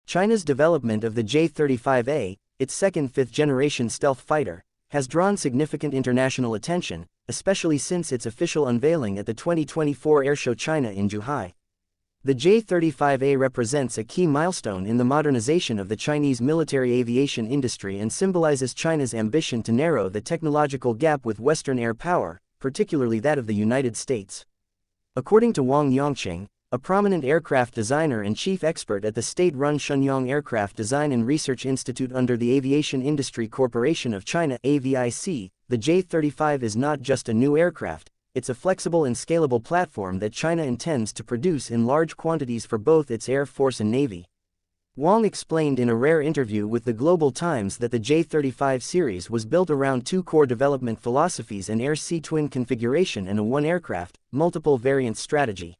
China's development of the J-35A, its second fifth-generation stealth fighter, has drawn significant international attention, especially since its official unveiling at the 2024 Airshow China in Zhuhai. The J-35A represents a key milestone in the modernization of the Chinese military aviation industry and symbolizes China's ambition to narrow the technological gap with Western air power, particularly that of the United States. According to Wang Yongqing, a prominent aircraft designer and chief expert at the state-run Shenyang Aircraft Design and Research Institute under the Aviation Industry Corporation of China (AVIC), the J-35 is not just a new aircraft, it's a flexible and scalable platform that China intends to produce in large quantities for both its Air Force and Navy. Wang explained in a rare interview with the Global Times that the J-35 series was built around two core development philosophies: an air-sea twin configuration and a one-aircraft, multiple variants strategy.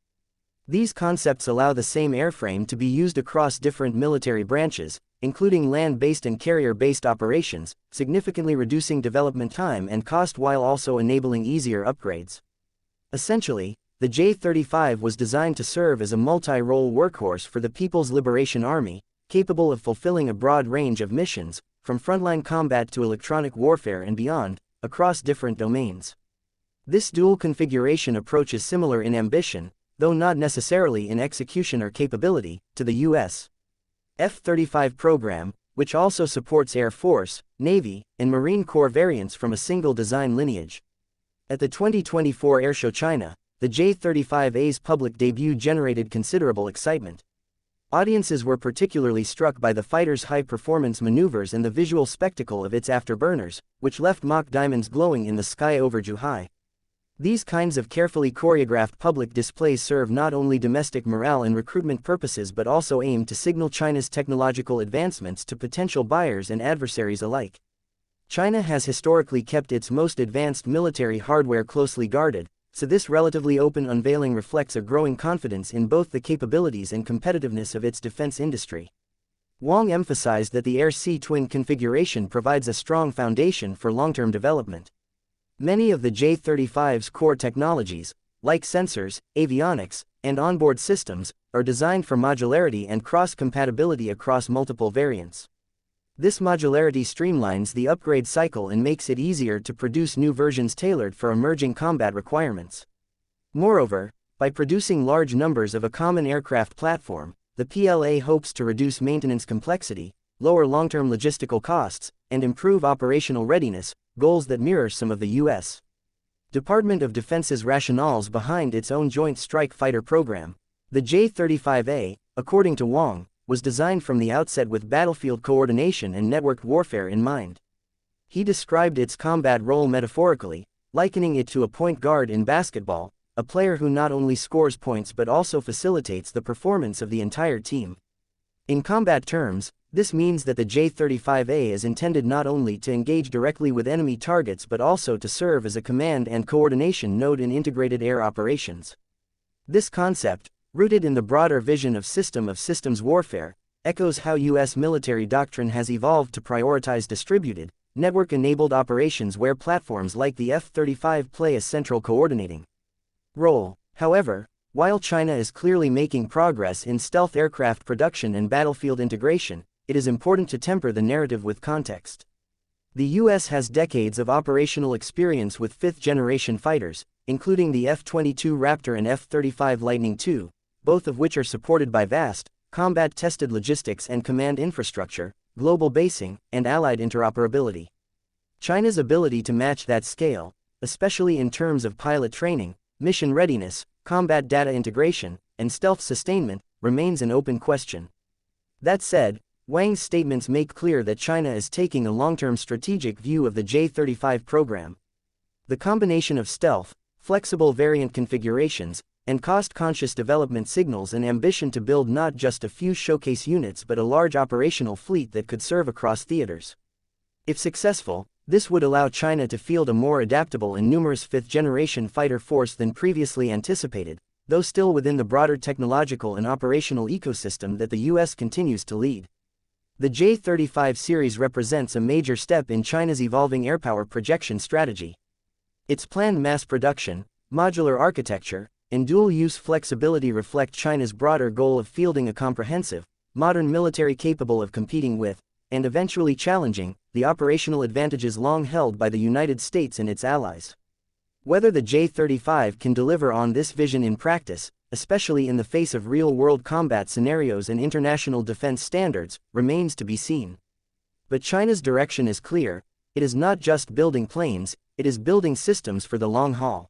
These concepts allow the same airframe to be used across different military branches, including land-based and carrier-based operations, significantly reducing development time and cost while also enabling easier upgrades. Essentially, the J-35 was designed to serve as a multi-role workhorse for the People's Liberation Army, capable of fulfilling a broad range of missions, from frontline combat to electronic warfare and beyond, across different domains. This dual configuration approach is similar in ambition, though not necessarily in execution or capability, to the U.S. F-35 program, which also supports Air Force, Navy, and Marine Corps variants from a single design lineage. At the 2024 Airshow China, the J-35A's public debut generated considerable excitement. Audiences were particularly struck by the fighter's high-performance maneuvers and the visual spectacle of its afterburners, which left mock diamonds glowing in the sky over Zhuhai. These kinds of carefully choreographed public displays serve not only domestic morale and recruitment purposes but also aim to signal China's technological advancements to potential buyers and adversaries alike. China has historically kept its most advanced military hardware closely guarded, so this relatively open unveiling reflects a growing confidence in both the capabilities and competitiveness of its defense industry. Wang emphasized that the air-sea twin configuration provides a strong foundation for long-term development. Many of the J-35's core technologies, like sensors, avionics, and onboard systems, are designed for modularity and cross-compatibility across multiple variants. This modularity streamlines the upgrade cycle and makes it easier to produce new versions tailored for emerging combat requirements. Moreover, by producing large numbers of a common aircraft platform, the PLA hopes to reduce maintenance complexity, lower long-term logistical costs, and improve operational readiness, goals that mirror some of the U.S. Department of Defense's rationales behind its own Joint Strike Fighter program. The J-35A, according to Wang, was designed from the outset with battlefield coordination and networked warfare in mind. He described its combat role metaphorically, likening it to a point guard in basketball, a player who not only scores points but also facilitates the performance of the entire team. In combat terms, this means that the J-35A is intended not only to engage directly with enemy targets but also to serve as a command and coordination node in integrated air operations. This concept, rooted in the broader vision of systems warfare, echoes how U.S. military doctrine has evolved to prioritize distributed, network-enabled operations where platforms like the F-35 play a central coordinating role. However, while China is clearly making progress in stealth aircraft production and battlefield integration, it is important to temper the narrative with context. The U.S. has decades of operational experience with fifth-generation fighters, including the F-22 Raptor and F-35 Lightning II, both of which are supported by vast, combat-tested logistics and command infrastructure, global basing, and allied interoperability. China's ability to match that scale, especially in terms of pilot training, mission readiness, combat data integration, and stealth sustainment, remains an open question. That said, Wang's statements make clear that China is taking a long-term strategic view of the J-35 program. The combination of stealth, flexible variant configurations, and cost-conscious development signals an ambition to build not just a few showcase units but a large operational fleet that could serve across theaters. If successful, this would allow China to field a more adaptable and numerous fifth-generation fighter force than previously anticipated, though still within the broader technological and operational ecosystem that the U.S. continues to lead. The J-35 series represents a major step in China's evolving airpower projection strategy. Its planned mass production, modular architecture, and dual-use flexibility reflect China's broader goal of fielding a comprehensive, modern military capable of competing with, and eventually challenging, the operational advantages long held by the United States and its allies. Whether the J-35 can deliver on this vision in practice, especially in the face of real-world combat scenarios and international defense standards, remains to be seen. But China's direction is clear: it is not just building planes, it is building systems for the long haul.